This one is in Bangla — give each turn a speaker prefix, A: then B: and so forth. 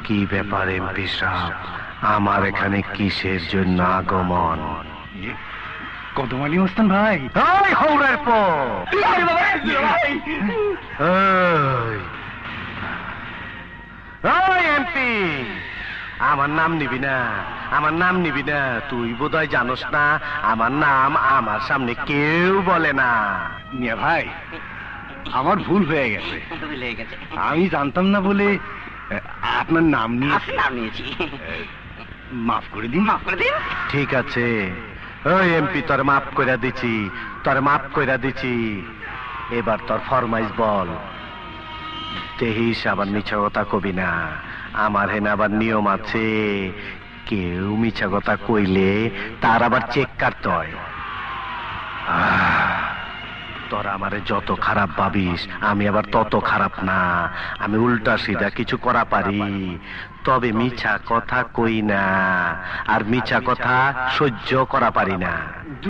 A: কি ব্যাপার এমপি সাহেব, আমার এখানে কিসের জন্য আগমন?
B: কদম আলী মস্তান ভাই।
A: ওই হৌরের পো, ওই এমপি, আমার নাম নিবি না, আমার নাম নিবি না। তুই বোধহয় জানোস না আমার নাম আমার সামনে কেউ বলে না।
B: মিয়া ভাই, আমার ভুল হয়ে গেছে। আমি জানতাম না বলে আপনার নাম নিয়েছি। মাফ করে দিন।
A: ঠিক আছে, ওই এমপি, তোর মাফ কইরা দিছি, তোর মাফ কইরা দিছি। এবার তোর ফরমাইশ বল। দেহিস আবার মিছা কথা কবি না, আমার হেন আবার নিয়ম আছে। কেউ মিছা কথা কইলে তার আবার চেক কাটতে হয়। তোরা আমারে যত খারাপ ভাবিস, আমি আবার তত খারাপ না। আমি উল্টা সিধা কিছু করা পারি, তবে মিছা কথা কই না, আর মিছা কথা সহ্য করা পারি না।